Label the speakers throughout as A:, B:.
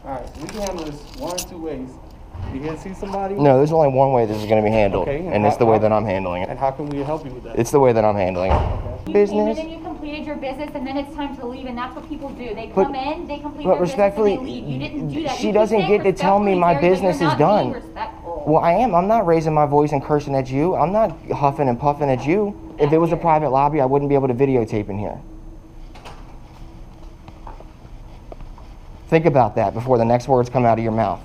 A: Alright, so we can handle this one or two ways. You here to see somebody?
B: No, there's only one way this is going to be handled,
A: Okay,
B: and it's the way that I'm handling it.
A: And how can we help you with that?
B: It's the way that I'm handling it.
C: You
B: Business.
C: came in and you completed your business, and then it's time to leave, and that's what people do. They come in, they complete their business, and they leave. You didn't do that.
B: She doesn't get to tell me my business is done. Well, I am. I'm not raising my voice and cursing at you. I'm not huffing and puffing at you. If it was a private lobby, I wouldn't be able to videotape in here. Think about that before the next words come out of your mouth.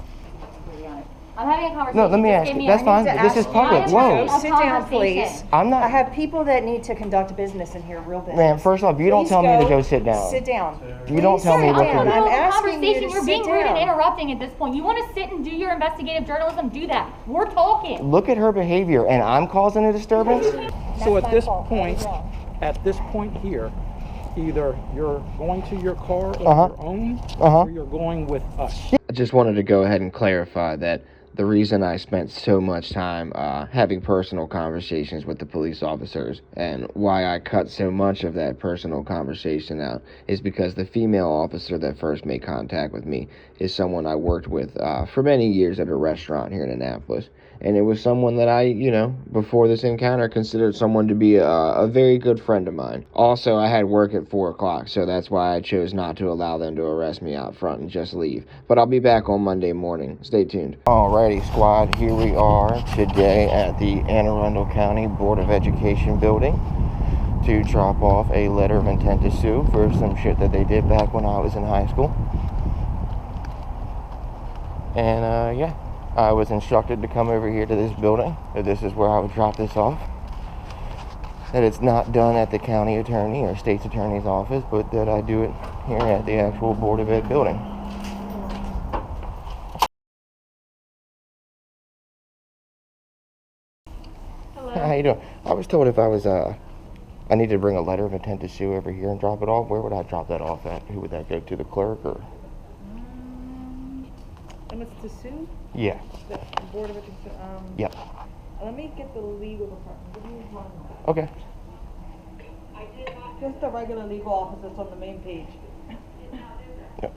C: I'm having a conversation.
B: No, let me ask you. That's fine. This is public. Whoa.
D: Sit down, please.
B: I'm not.
D: I have people that need to conduct business in here, real business.
B: Man, first off, you don't tell me to go sit down.
D: Sit down.
B: You don't tell me what to do.
D: I'm asking you to
C: You're being
D: sit
C: rude and
D: down.
C: interrupting at this point. You want to sit and do your investigative journalism? Do that. We're talking.
B: Look at her behavior, and I'm causing a disturbance?
A: So at this point here, either you're going to your car on your own, or you're going with us.
B: I just wanted to go ahead and clarify that the reason I spent so much time having personal conversations with the police officers and why I cut so much of that personal conversation out is because the female officer that first made contact with me is someone I worked with for many years at a restaurant here in Annapolis. And it was someone that I, before this encounter, considered someone to be a very good friend of mine. Also, I had work at 4 o'clock, so that's why I chose not to allow them to arrest me out front and just leave. But I'll be back on Monday morning. Stay tuned. Alrighty, squad. Here we are today at the Arundel County Board of Education building to drop off a letter of intent to sue for some shit that they did back when I was in high school. And, yeah. I was instructed to come over here to this building, that this is where I would drop this off. That it's not done at the county attorney or state's attorney's office, but that I do it here at the actual Board of Ed building.
C: Hello.
B: How you doing? I was told if I was, I needed to bring a letter of intent to sue over here and drop it off. Where would I drop that off at? Who would that go to, the clerk or?
D: And it's to sue?
B: Yeah.
D: The Board of Education,
B: Yep.
D: let me get the legal department. Give me 1 moment.
B: Okay.
D: Just the regular legal office that's on the main page.
B: Yep.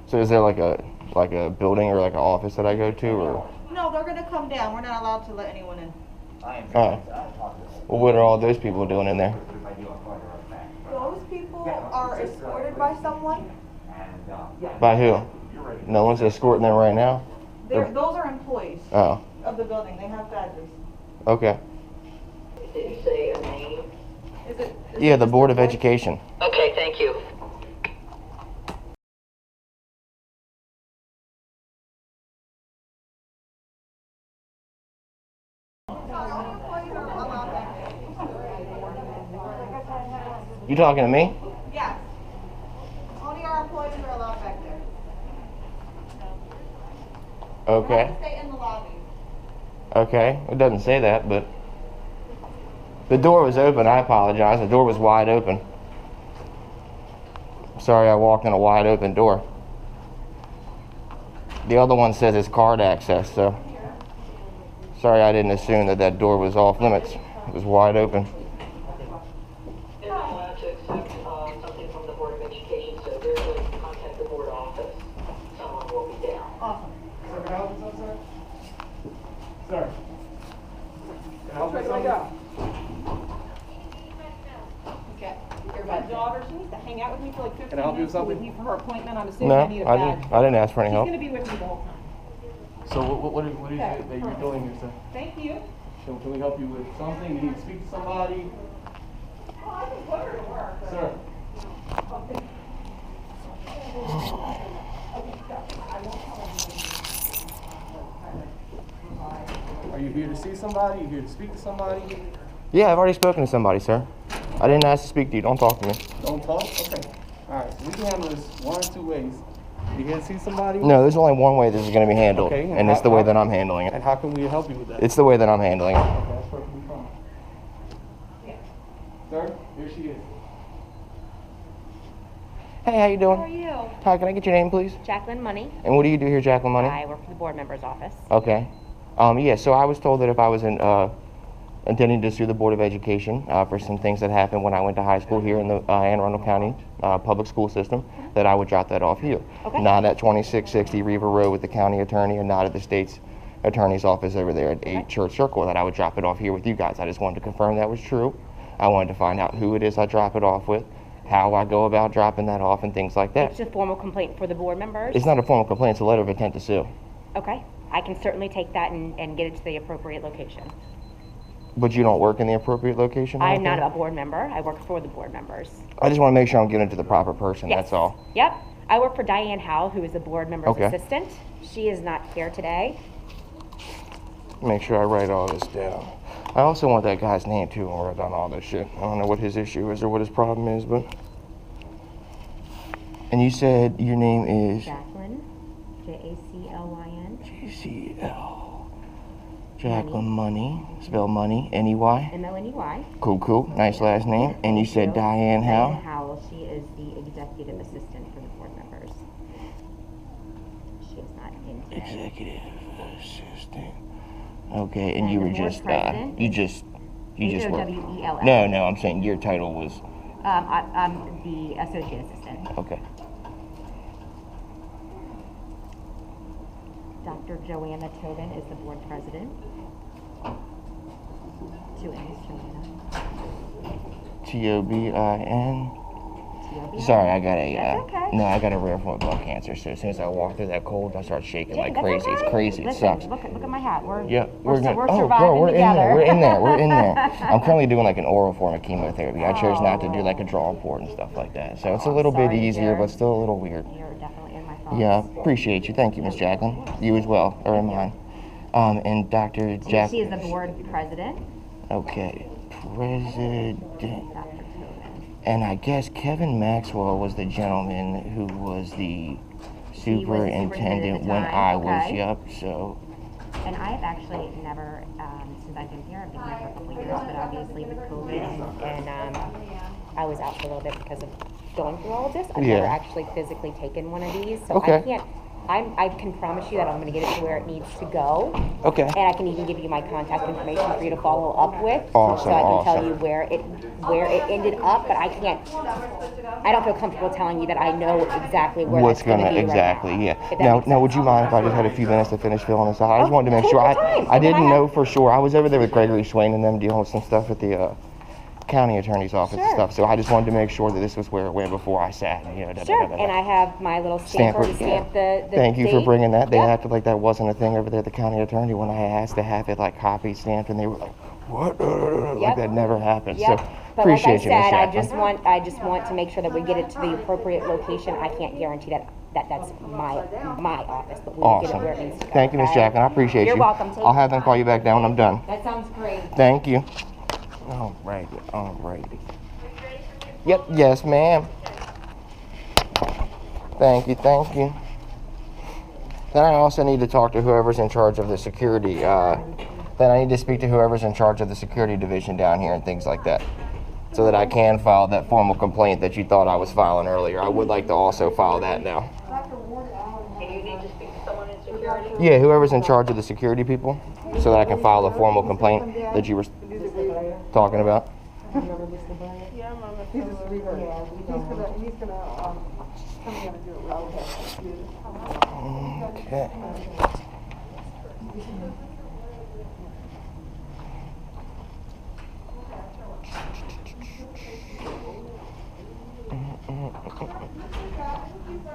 B: So is there like a building or like an office that I go to, or?
D: No, they're gonna come down. We're not allowed to let anyone in.
B: Oh. Well, what are all those people doing in there?
D: Those people are escorted by someone.
B: By who? No one's escorting them right now?
D: Those are employees
B: Oh.
D: of the building. They have badges.
B: Okay.
E: Did you say a name?
B: Yeah, the Board of Education.
E: Okay, thank you.
B: You talking to me?
D: Yes. Only our employees are allowed back there.
B: Okay.
D: They have to stay in the lobby.
B: Okay. It doesn't say that, but the door was open. I apologize. The door was wide open. Sorry, I walked in a wide open door. The other one says it's card access, so sorry I didn't assume that door was off limits. It was wide open.
E: If I'm allowed to accept something from the Board of Education, so they're going to contact the board office. Someone will be down.
D: Awesome.
A: Sir, can I help you, sir? Sir. Can I help you, sir?
F: Okay. My daughter, she needs to hang out with me for like 15
A: Can I help you with
F: minutes
A: something?
F: with you for her appointment. I'm assuming
B: No,
F: I need a badge.
B: I didn't ask for any
F: She's
B: help.
F: going to be with me the whole time.
A: So what is it that you're doing here, sir?
F: Thank you.
A: So can we help you with something? You need to speak to somebody?
F: Oh, I can put her to work. But...
A: Sir. Are you here to see somebody? Are you here to speak to somebody?
B: Yeah, I've already spoken to somebody, sir. I didn't ask to speak to you. Don't talk to me.
A: Don't talk? Okay. Alright, so we can handle this one or two ways. You here to see somebody?
B: No, there's only one way this is going to be handled,
A: Okay,
B: and it's the way that I'm handling it.
A: And how can we help you with that?
B: It's the way that I'm handling it.
A: Okay, that's perfectly fine. Sir, here she is.
B: Hey, how you doing?
G: How are you?
B: Hi, can I get your name, please?
G: JACLYN Money.
B: And what do you do here, JACLYN Money?
G: I work for the board member's office.
B: Okay. Yeah, so I was told that if I was in,
G: intending to sue the Board of Education for some things that happened when I went to high school here in the Anne Arundel County public school system, that I would drop that off here.
H: Okay.
G: Not at 2660 Riva Rd with the county attorney, or not at the state's attorney's office over there at 8 Church Circle, that I would drop it off here with you guys. I just wanted to confirm that was true. I wanted to find out who it is I drop it off with, how I go about dropping that off, and things like that.
H: It's a formal complaint for the board members?
G: It's not a formal complaint, it's a letter of intent to sue.
H: Okay, I can certainly take that and get it to the appropriate location.
G: But you don't work in the appropriate location?
H: I'm not a board member, I work for the board members.
G: I just want to make sure I'm giving it to the proper person,
H: Yes.
G: that's all.
H: Yep, I work for Diane Howell, who is the board member's
G: Okay.
H: assistant. She is not here today.
G: Make sure I write all this down. I also want that guy's name too when we're done all this shit. I don't know what his issue is or what his problem is, but... And you said your name is...
H: JACLYN, J-A-C-L-Y-N.
G: J-C-L... JACLYN Money. Spell money, N-E-Y.
H: M-O-N-E-Y.
G: Cool. Nice last name. And you said Diane Howell?
H: Diane Howell, she is the executive assistant for the board members. She is not in today.
G: Executive assistant. Okay, and
H: And
G: you
H: the
G: were
H: board
G: just,
H: president
G: you
H: is
G: just worked.
H: H-O-W-E-L-L.
G: No, I'm saying your title was,
H: I'm the associate assistant.
G: okay.
H: Dr. Joanna Tobin is the board president. 2 N's, Joanna.
G: T-O-B-I-N.
H: T-O-B-I-N.
G: Sorry, I got a,
H: That's okay.
G: no, I got a rare form of blood cancer, so as soon as I walk through that cold, I start shaking like
H: That's
G: crazy.
H: okay.
G: It's crazy, it
H: Listen,
G: sucks.
H: Look at my hat. We're
G: Yeah,
H: we're
G: good.
H: surviving
G: Oh, girl, we're
H: together.
G: in there. I'm currently doing like an oral form of chemotherapy. I chose not to do like a draw port and stuff like that. So it's a little bit
H: sorry to
G: easier,
H: hear.
G: but still a little weird.
H: You're definitely in my thoughts.
G: Yeah, appreciate you. Thank you, Miss JACLYN. You as well, or in mine. And Dr. Jack.
H: She is the board president.
G: Okay, president.
H: Dr. Tobin.
G: And I guess Kevin Maxwell was the gentleman who was the superintendent
H: at the
G: when
H: time,
G: I was,
H: okay.
G: yep, so.
H: And I have actually never, since I've been here, I've been here for a couple of years, but obviously with COVID and I was out for a little bit because of going through all of this. I've
G: Yeah.
H: never actually physically taken one of these, so
G: Okay.
H: I can't, I can promise you that I'm gonna get it to where it needs to go.
G: Okay.
H: And I can even give you my contact information for you to follow up with.
G: Awesome,
H: So I can tell
G: awesome.
H: you where it ended up, but I don't feel comfortable telling you that I know exactly where
G: What's
H: that's gonna
G: gonna,
H: be
G: exactly,
H: right now.
G: yeah.
H: If that
G: Now,
H: makes
G: would
H: sense.
G: you mind if I just had a few minutes to finish filling this out? I just wanted to make sure,
H: take your time.
G: I didn't
H: Go
G: know
H: ahead.
G: for sure. I was over there with Gregory Swain and them dealing with some stuff at the county attorney's office and
H: Sure.
G: stuff, so I just wanted to make sure that this was where it went before I sat. You know,
H: Sure, and I have my little stamper to stamp the
G: Thank you for
H: date.
G: bringing that. They
H: Yep.
G: acted like that wasn't a thing over there at the county attorney when I asked to have it like copied, stamped, and they were like, "What?" Like
H: Yep.
G: that never happened.
H: Yep.
G: So
H: But like I
G: appreciate you, Miss
H: said, I
G: JACLYN.
H: just want to make sure that we get it to the appropriate location. I can't guarantee that's my office, but we'll get it
G: Awesome.
H: where it needs to go.
G: Thank you, Miss
H: okay?
G: JACLYN. I appreciate
H: You're
G: you.
H: welcome. Take
G: I'll
H: your
G: have them call you back down when I'm done.
H: That sounds great.
G: Thank you. All righty. Yep, yes, ma'am. Thank you. Then I also need to talk to whoever's in charge of the security. Then I need to speak to whoever's in charge of the security division down here and things like that, so that I can file that formal complaint that you thought I was filing earlier. I would like to also file that now.
E: And you need to speak to someone in security?
G: Yeah, whoever's in charge of the security people, so that I can file a formal complaint that you were talking about.
D: Yeah, I remember. He's a Riva. He's gonna come here and do it well.
G: Okay.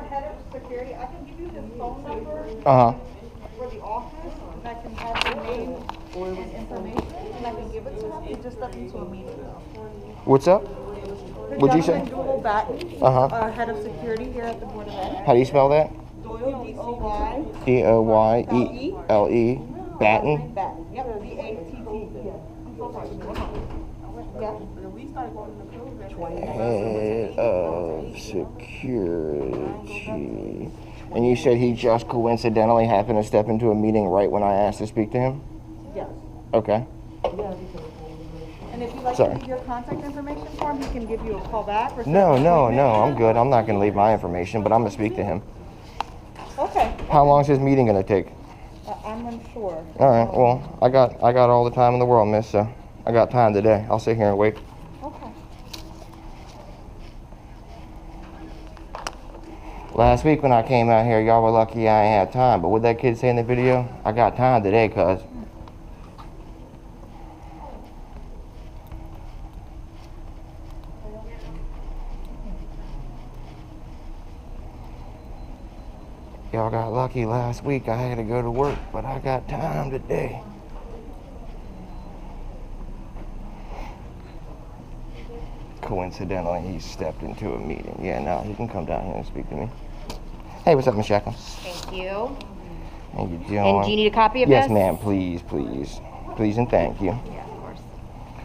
D: Head of security, I can give you his phone number
G: Uh-huh.
D: for the office, and I can have the name and information, and I can give it to him. He just stepped into a meeting now.
G: What's up? What'd you say?
D: DOYLE Batton,
G: Uh-huh.
D: head of security here at the Board of Ed.
G: How do you spell that?
D: DOYLE, D-O-Y.
G: D-O-Y-E-L-E. Batten?
D: Batten, yep, B-A-T-T. Yeah, at least I go in the code.
G: Head of security. And you said he just coincidentally happened to step into a meeting right when I asked to speak to him?
D: Yes.
G: Okay.
D: And if you'd like
G: Sorry.
D: to leave your contact information for him, he can give you a call back or set
G: No,
D: up an
G: I'm
D: appointment.
G: good. I'm not going to leave my information, but I'm going to speak to him.
D: Okay,
G: How long is his meeting going to take?
D: I'm unsure.
G: All right. Well, I got all the time in the world, miss. So I got time today. I'll sit here and wait.
D: Okay.
G: Last week when I came out here, y'all were lucky I ain't had time. But what that kid say in the video? I got time today, cuz. Y'all got lucky last week. I had to go to work, but I got time today. Coincidentally, he stepped into a meeting. Yeah, no, he can come down here and speak to me. Hey, what's up, Miss JACLYN?
H: Thank you.
G: How you doing?
H: And do you need a copy of
G: yes,
H: this?
G: Yes, ma'am. Please, please. Please and thank you.
H: Yeah, of course.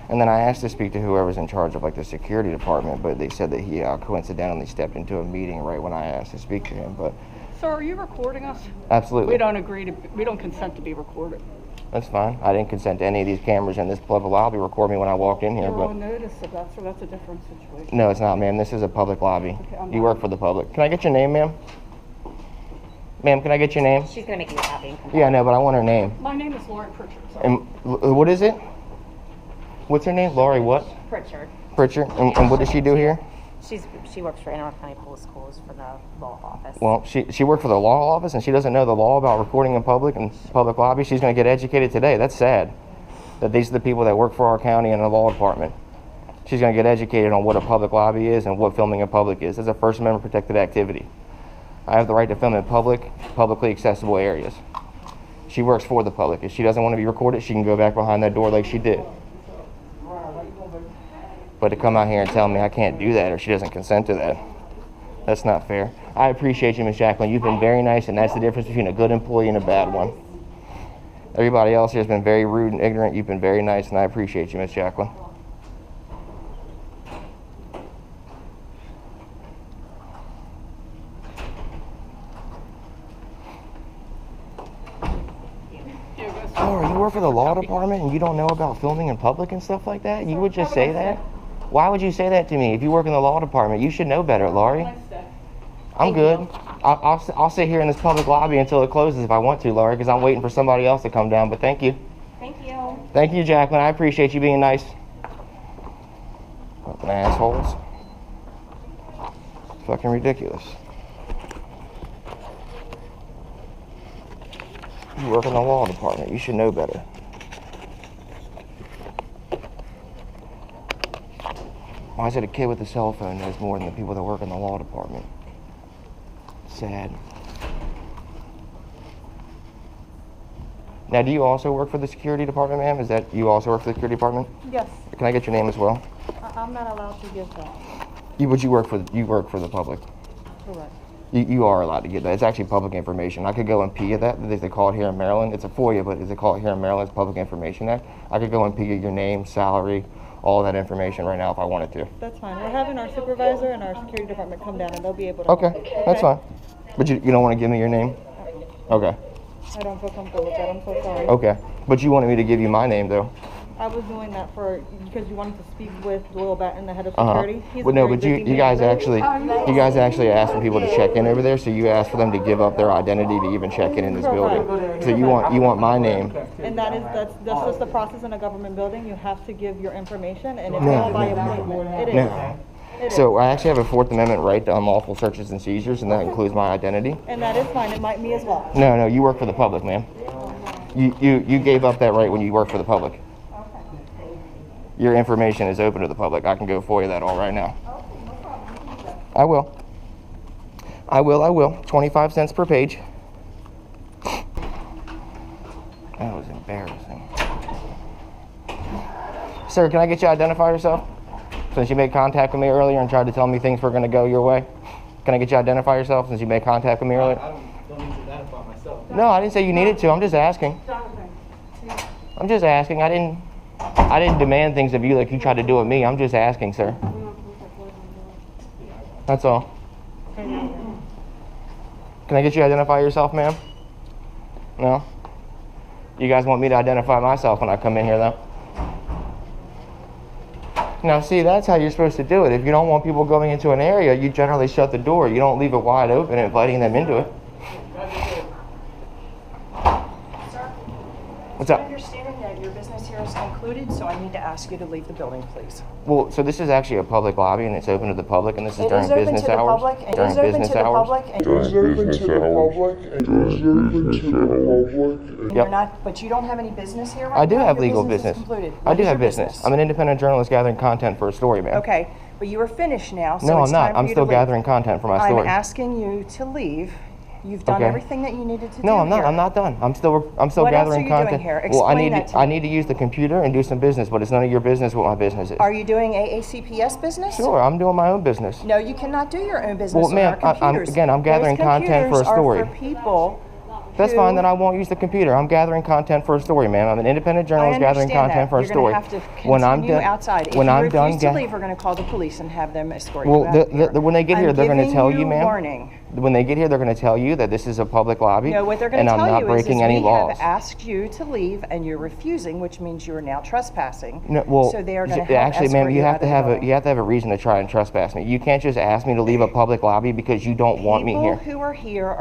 G: And then I asked to speak to whoever's in charge of like the security department, but they said that he coincidentally stepped into a meeting right when I asked to speak to him. But
I: So are you recording us?
G: absolutely.
I: We don't consent to be recorded.
G: That's fine. I didn't consent to any of these cameras in this public lobby record me when I walked in here.
I: You're
G: But
I: on notice of that, so that's a different situation.
G: no, it's not, ma'am. This is a public lobby.
I: Okay,
G: You work for the public. Can I get your name, ma'am? Ma'am, can I get your name?
H: She's gonna make you a copy and come
G: Yeah, I know, but I want her name.
I: My name is Laurie Pritchard. Sorry.
G: And what is it? What's her name? Laurie what?
H: Pritchard.
G: Pritchard. And what does she do here?
H: She works for Annapolis County Public Schools for the law office.
G: Well, she worked for the law office and she doesn't know the law about recording in public and public lobby. She's going to get educated today. That's sad. That these are the people that work for our county and the law department. She's going to get educated on what a public lobby is and what filming in public is. It's a First Amendment protected activity. I have the right to film in publicly accessible areas. She works for the public. If she doesn't want to be recorded, she can go back behind that door like she did. But to come out here and tell me I can't do that or she doesn't consent to that, that's not fair. I appreciate you, Miss JACLYN. You've been very nice, and that's the difference between a good employee and a bad one. Everybody else here has been very rude and ignorant. You've been very nice, and I appreciate you, Miss JACLYN. Oh, you work for the law department and you don't know about filming in public and stuff like that? You would just say that? Why would you say that to me? If you work in the law department, you should know better, Laurie. I'm good. I'll sit here in this public lobby until it closes if I want to, Laurie, because I'm waiting for somebody else to come down, but thank you.
H: Thank you.
G: Thank you, JACLYN. I appreciate you being nice. Fucking assholes. Fucking ridiculous. You work in the law department. You should know better. Why is it a kid with a cell phone knows more than the people that work in the law department? Sad. Now, do you also work for the security department, ma'am? Is that you also work for the security department?
D: Yes.
G: Can I get your name as well?
D: I'm not allowed to give that.
G: But you work for the public.
D: Correct.
G: You are allowed to get that. It's actually public information. I could go and pee at that. They call it here in Maryland. It's a FOIA, but they call it here in Maryland. It's Public Information Act. I could go and pee at your name, salary, all that information right now if I wanted to.
D: That's fine. We're having our supervisor and our security department come down and they'll be able to.
G: Okay, that's fine. But you don't want to give me your name? Okay.
D: I don't feel comfortable with that. I'm so sorry.
G: Okay. But you wanted me to give you my name, though.
D: I was doing that because you wanted to speak with DOYLE BATTON, the head of security. He's
G: But
D: a
G: no,
D: very
G: but you
D: busy
G: guys
D: man.
G: actually asked for people to check in over there, so you asked for them to give up their identity to even check in this building. So you want my name.
D: And that's just the process in a government building. You have to give your information, and it's all by appointment. It is.
G: No.
D: It is.
G: So I actually have a Fourth Amendment right to unlawful searches and seizures, and that includes my identity.
D: And that is fine. It might me as well.
G: No, you work for the public, ma'am. You gave up that right when you work for the public. Your information is open to the public. I can go FOIA that all right now. I will. 25 cents per page. That was embarrassing. Sir, can I get you to identify yourself? Since you made contact with me earlier and tried to tell me things were going to go your way. Can I get you to identify yourself since you made contact with me earlier?
A: I don't need to identify myself.
G: No, I didn't say you needed to. I'm just asking. I'm just asking. I didn't demand things of you like you tried to do with me. I'm just asking, sir. That's all. Can I get you to identify yourself, ma'am? No? You guys want me to identify myself when I come in here, though? Now, see, that's how you're supposed to do it. If you don't want people going into an area, you generally shut the door. You don't leave it wide open and inviting them into it.
F: Sir?
G: What's up?
F: You're standing there
J: that your business here is concluded, so I need to ask you to leave the building, please.
G: Well, so this is actually a public lobby and it's open to the public, and this is
J: It
G: during
J: is open
G: business
J: to the
G: hours?
J: public. It
G: During
J: is open
G: business
J: to the
G: hours?
J: public. and You're not, but you don't have any business here right now?
G: I do have
J: Your
G: legal
J: business
G: business.
J: is concluded.
G: I
J: What
G: do
J: is
G: have
J: your
G: business. I'm an independent journalist gathering content for a story, ma'am.
J: Okay, but you are finished now, so
G: No,
J: it's
G: I'm not.
J: time for
G: I'm
J: you
G: still
J: to leave.
G: gathering content for my story.
J: I'm asking you to leave. You've done
G: Okay.
J: everything that you needed to do
G: No, I'm not.
J: here.
G: I'm not done. I'm still
J: What else
G: gathering
J: are you
G: content.
J: doing here?
G: Well, I
J: Explain
G: need
J: that to
G: I
J: me.
G: need to use the computer and do some business, but it's none of your business what my business is.
J: Are you doing AACPS business?
G: Sure, I'm doing my own business.
J: No, you cannot do your own business
G: Well, ma'am,
J: on our computers.
G: I'm gathering
J: Those
G: content for a
J: computers are
G: story.
J: for people
G: That's
J: who-
G: fine, then I won't use the computer. I'm gathering content for a story, ma'am. I'm an independent journalist gathering content for a story.
J: You're going to have to
G: When I'm
J: continue
G: done,
J: outside. If
G: when
J: you
G: I'm
J: refuse
G: done,
J: to leave, we're going to call the police and have them escort you
G: well,
J: out of here.
G: when they get here,
J: I'm
G: they're going to
J: giving
G: tell you, ma'am.
J: warning.
G: When they get here, they're going to tell you that this is a public lobby,
J: No, what they're going
G: and
J: to
G: I'm
J: tell
G: not
J: you
G: breaking
J: is
G: any
J: we
G: laws.
J: have asked you to leave and you're refusing, which means you are now trespassing.
G: No, well,
J: so they are going to help
G: actually, ma'am,
J: escort
G: you have
J: out
G: to
J: of the
G: have
J: building.
G: you have to have a reason to try and trespass me. You can't just ask me to leave a public lobby because you don't want me here.
J: People who are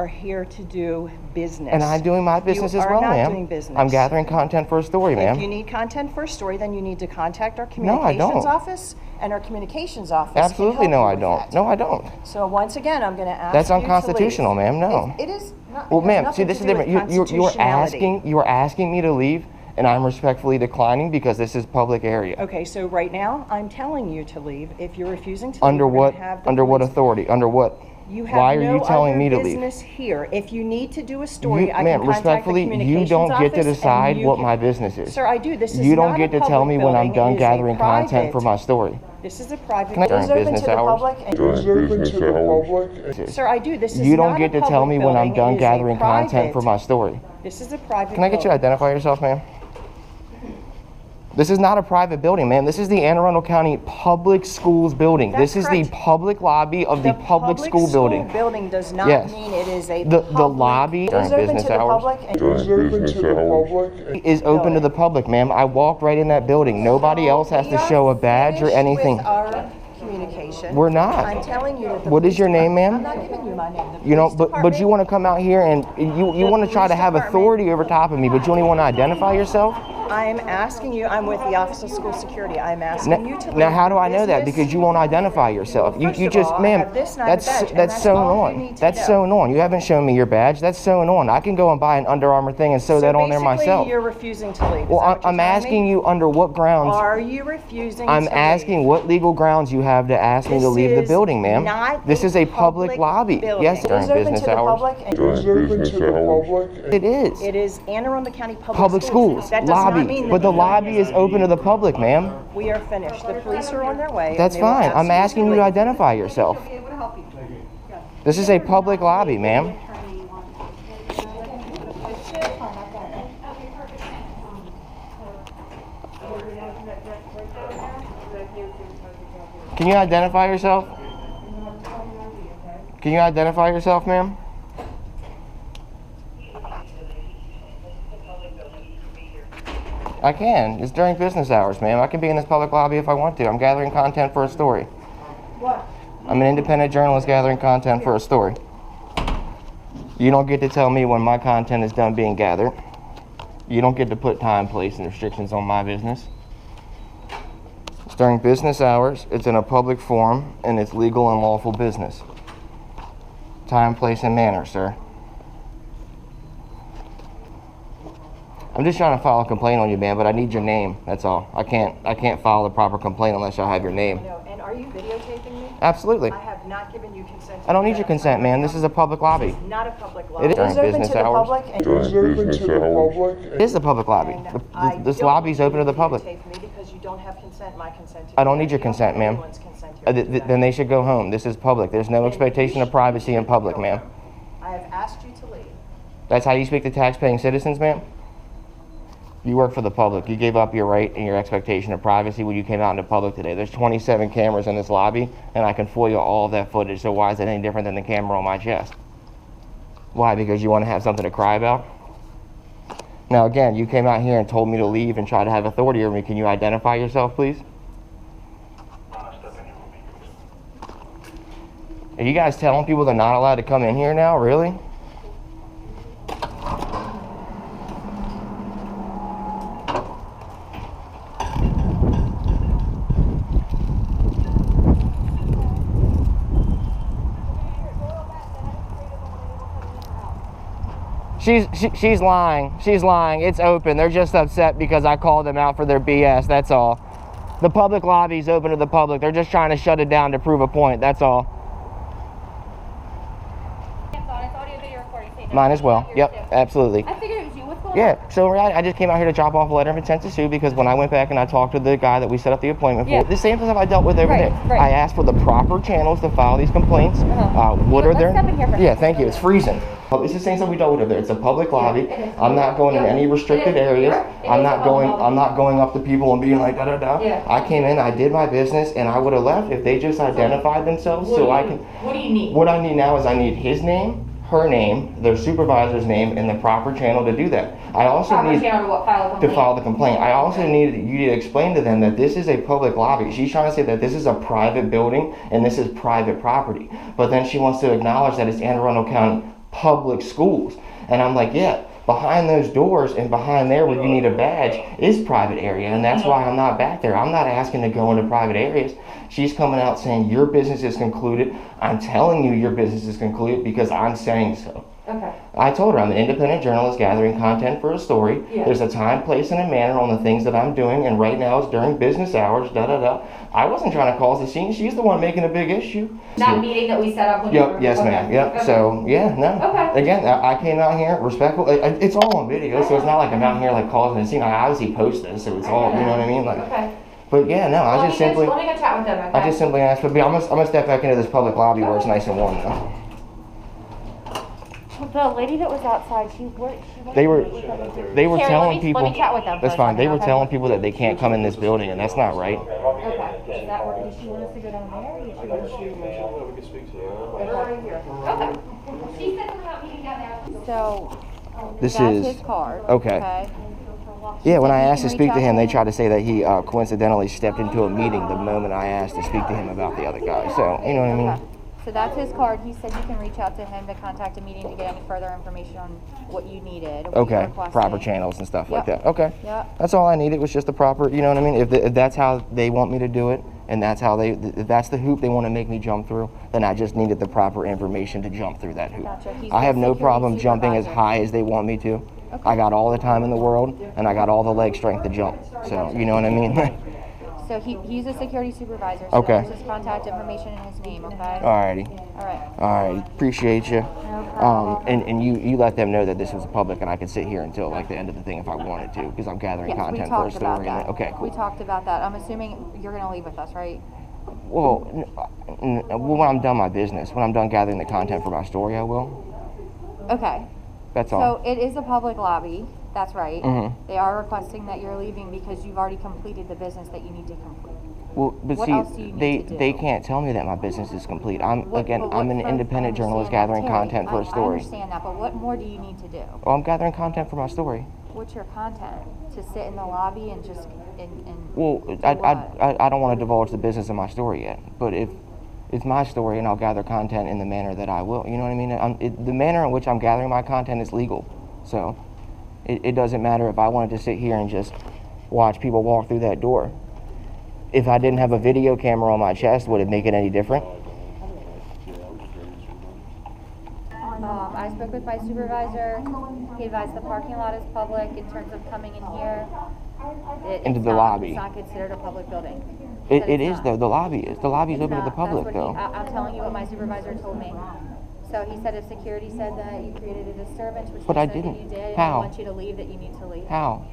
J: here to do business.
G: And I'm doing my business
J: you
G: as
J: are
G: well,
J: not
G: ma'am.
J: doing business.
G: I'm gathering content for a story, ma'am.
J: If you need content for a story, then you need to contact our
G: No, I
J: communications
G: don't.
J: office, and our communications office
G: Absolutely,
J: can
G: no,
J: help
G: I
J: you with
G: don't.
J: that.
G: No, I don't.
J: So once again, I'm going to ask
G: That's
J: you to
G: unconstitutional,
J: leave.
G: ma'am. No.
J: It is not.
G: Well,
J: it has
G: ma'am, see,
J: nothing
G: this
J: to
G: is
J: do with
G: different. You are
J: constitutionality.
G: asking me to leave, and I'm respectfully declining because this is public area.
J: Okay, so right now, I'm telling you to leave. If you're refusing to
G: Under
J: leave, we're
G: what?
J: gonna have the
G: Under what
J: police-
G: authority? Under what?
J: You have
G: Why are
J: no
G: you telling
J: other
G: me to leave?
J: business here. If you need to do a story, I
G: Ma'am,
J: can contact the
G: respectfully,
J: communications
G: you don't get to
J: office, and
G: decide
J: you
G: what
J: can-
G: my business is.
J: Sir, I do. This is
G: You don't
J: not
G: get
J: a
G: to tell me
J: public
G: when I'm
J: building.
G: done
J: It is a
G: gathering content
J: private-
G: for my story.
J: This is a private.
G: Can I-
J: It is
G: During
J: open
G: business
J: to the
G: hours?
J: public. Sir, I do. This is
G: You don't
J: not
G: get
J: a
G: to tell me
J: public
G: when I'm
J: building.
G: done
J: It is a
G: gathering content for
J: private-
G: my story.
J: This is a private.
G: Can I get you to
J: building.
G: identify yourself, ma'am? This is not a private building, ma'am. This is the Anne Arundel County Public Schools building.
J: That's
G: This is
J: correct.
G: the public lobby of the public school
J: school
G: building.
J: building does not
G: Yes.
J: mean it is a
G: The
J: public.
G: lobby
J: It is
G: during
J: open
G: business
J: to the
G: hours.
J: public. and-
G: Is open to the public, ma'am. I walked right in that building. Nobody else has
J: We
G: to
J: are
G: show a badge or
J: finished
G: anything.
J: with our communication.
G: We're not.
J: I'm telling you that the
G: What is
J: police
G: your name,
J: department-
G: ma'am?
J: I'm not giving you my name. The
G: You know,
J: police
G: but you
J: department-
G: want to come out here and you want to try to have
J: police
G: authority over top of me, but you don't even want to identify yourself?
J: I'm asking you. I'm with the Office of School Security. I'm asking you to leave
G: Now, how do I know that?
J: business.
G: Because you won't identify yourself. You
J: First
G: you
J: of
G: just,
J: all, I
G: ma'am,
J: have this and I have a badge, and
G: that's
J: that's
G: sewn
J: all you
G: on.
J: need to
G: That's
J: know.
G: sewn on. You haven't shown me your badge. That's sewn on. I can go and buy an Under Armour thing and sew that on there
J: basically,
G: myself.
J: You're refusing to leave. Is
G: Well,
J: that what you're
G: I'm
J: telling
G: asking
J: me?
G: you under what grounds.
J: Are you refusing?
G: I'm
J: to
G: asking
J: leave?
G: what legal grounds you have to ask me to
J: This
G: leave the
J: is
G: building, ma'am.
J: not
G: This
J: a
G: is a public lobby.
J: building.
G: Yes,
J: It
G: during
J: is open
G: business
J: to the
G: hours.
J: public. And
G: It is.
J: it is Anne Arundel County
G: Public schools,
J: That does not
G: lobby,
J: mean
G: but
J: that
G: the lobby is open to the public, ma'am.
J: we are finished. The police are on their way. and
G: That's
J: they will
G: fine.
J: ask
G: I'm
J: you
G: asking you to
J: leave.
G: identify yourself. This is a public lobby, ma'am. Can you identify yourself? Can you identify yourself, ma'am? I can. It's during business hours, ma'am. I can be in this public lobby if I want to. I'm gathering content for a story.
J: What?
G: I'm an independent journalist gathering content for a story. You don't get to tell me when my content is done being gathered. You don't get to put time, place, and restrictions on my business. It's during business hours, it's in a public forum, and it's legal and lawful business. Time, place, and manner, sir. I'm just trying to file a complaint on you, man, but I need your name. That's all. I can't file a proper complaint unless I have your name.
J: No, and are you videotaping me?
G: Absolutely.
J: I have not given you consent.
G: I don't need your consent, man. This is a public lobby.
J: Not a public lobby.
G: It is during
J: open
G: business
J: to the
G: hours.
J: public. And
G: It is the public lobby. This lobby is open to the public.
J: Videotape me because you don't have consent. My consent. To
G: I don't
J: do
G: need
J: that.
G: your
J: You don't
G: consent,
J: have
G: ma'am.
J: anyone's consent here to do that.
G: Then they should go home. This is public. There's no expectation of privacy in public, ma'am.
J: I have asked you to leave.
G: That's how you speak to tax-paying citizens, ma'am? You work for the public. You gave up your right and your expectation of privacy when you came out into public today. There's 27 cameras in this lobby, and I can FOIA all of that footage, so why is it any different than the camera on my chest? Why? Because you want to have something to cry about? Now, again, you came out here and told me to leave and try to have authority over me. Can you identify yourself, please? Are you guys telling people they're not allowed to come in here now? Really? She's lying. She's lying. It's open. They're just upset because I called them out for their BS. That's all. The public lobby's open to the public. They're just trying to shut it down to prove a point. That's all. Mine as well. Yep, absolutely.
C: I figured it was you. What's going on?
G: Yeah, so I just came out here to drop off a letter of intent to sue because when I went back and I talked to the guy that we set up the appointment for, the same stuff I dealt with over there. Right. I asked for the proper channels to file these complaints. What are there? Yeah, thank you. It's freezing. It's the same stuff we dealt with over there. It's a public lobby. I'm not going in any restricted areas. I'm not going up to people and being like da da da. I came in, I did my business, and I would have left if they just identified themselves so I can. What do you need? What I need now is I need his name, her name, their supervisor's name, and the proper channel to do that. I also need to file the complaint. I also need you to explain to them that this is a public lobby. She's trying to say that this is a private building and this is private property. But then she wants to acknowledge that it's Anne Arundel County Public Schools. And I'm like, yeah, behind those doors and behind there where you need a badge is private area, and that's why I'm not back there. I'm not asking to go into private areas. She's coming out saying your business is concluded. I'm telling you your business is concluded because I'm saying so. Okay. I told her I'm an independent journalist gathering content for a story. Yeah. There's a time, place, and a manner on the things that I'm doing, and right now it's during business hours, da da da. I wasn't trying to cause the scene. She's the one making a big issue.
C: That meeting that we set up when you were...
G: Yes, ma'am. Yep. Okay. So, yeah, no. Okay. Again, I came out here respectful. It's all on video, so it's not like I'm out here like causing a scene. I obviously post this, so it's all, you know what I mean? Like, okay. But yeah, no, I just simply...
C: Let me go chat with them, okay?
G: I just simply asked, but I'm gonna step back into this public lobby where it's nice and warm now.
C: The lady that was outside,
G: they were telling people.
C: Let me chat with them.
G: That's fine. They were telling people that they can't come in this building, and that's not right.
C: Okay. Does that work? Does she want us to go down there? Or we can speak to you. Okay. She said something about meeting down there. So
G: this
C: is his card.
G: Okay. Yeah, when I asked to speak to him, they tried to say that he coincidentally stepped into a meeting the moment I asked to speak to him about the other guy. So you know what I mean.
C: Okay. So that's his card. He said you can reach out to him to contact a meeting to get any further information on what you needed.
G: Okay, proper channels and stuff like that. Okay,
C: yep.
G: That's all I needed was just the proper, you know what I mean? If that's how they want me to do it, and that's how if that's the hoop they want to make me jump through, then I just needed the proper information to jump through that hoop.
C: Gotcha.
G: I have no problem jumping as high as they want me to. Okay. I got all the time in the world, and I got all the leg strength to jump. So, you know what I mean?
C: So he's a security supervisor, so there's his contact information and his name, okay?
G: Alrighty. Alright, appreciate you.
C: No problem.
G: And you let them know that this was public and I could sit here until like the end of the thing if I wanted to, because I'm gathering content for a story. Okay, cool.
C: We talked about that. I'm assuming you're going to leave with us, right?
G: Well, when I'm done my business, when I'm done gathering the content for my story, I will.
C: Okay.
G: That's all.
C: So it is a public lobby. That's right.
G: Mm-hmm.
C: They are requesting that you're leaving because you've already completed the business that you need to complete.
G: Well, but
C: what else do you need to do?
G: They can't tell me that my business is complete. I'm an independent journalist gathering content for a story.
C: I understand that, but what more do you need to do?
G: Well, I'm gathering content for my story.
C: What's your content? To sit in the lobby and just
G: Well, I don't want to divulge the business of my story yet, but if it's my story and I'll gather content in the manner that I will, you know what I mean? The manner in which I'm gathering my content is legal, so it doesn't matter if I wanted to sit here and just watch people walk through that door. If I didn't have a video camera on my chest, would it make it any different?
C: I spoke with my supervisor. He advised the parking lot is public in terms of coming in here.
G: Into the lobby.
C: It's not considered a public building.
G: It is though. The lobby is. The lobby is open to the public though.
C: I'm telling you what my supervisor told me. So he said if security said that you created a disturbance, which
G: but
C: they
G: I
C: said
G: didn't.
C: that you did,
G: How?
C: and I want you to leave, that you need to leave.
G: How?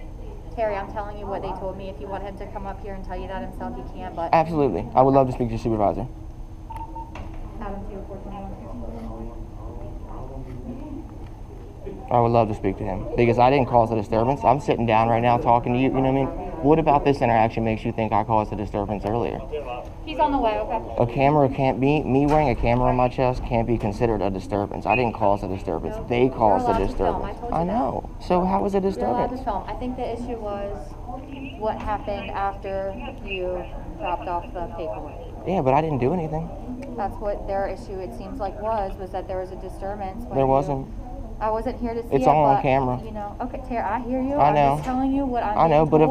C: Terry, I'm telling you what they told me. If you want him to come up here and tell you that himself, he can, but...
G: Absolutely. I would love to speak to your supervisor. I would love to speak to him because I didn't cause a disturbance. I'm sitting down right now talking to you, you know what I mean? What about this interaction makes you think I caused a disturbance earlier?
C: He's on the way, okay?
G: A camera can't be, me wearing a camera on my chest can't be considered a disturbance. I didn't cause a disturbance. No. They caused a disturbance. I know. So how was it a disturbance?
C: You're allowed to film. I think the issue was what happened after you dropped off the paperwork.
G: Yeah, but I didn't do anything.
C: That's what their issue, it seems like, was that there was a disturbance.
G: There wasn't.
C: I wasn't here to see
G: it's all on camera.
C: You know, okay, Tara, I hear you.
G: I know.
C: I'm just telling you what I'm
G: I know, but
C: told,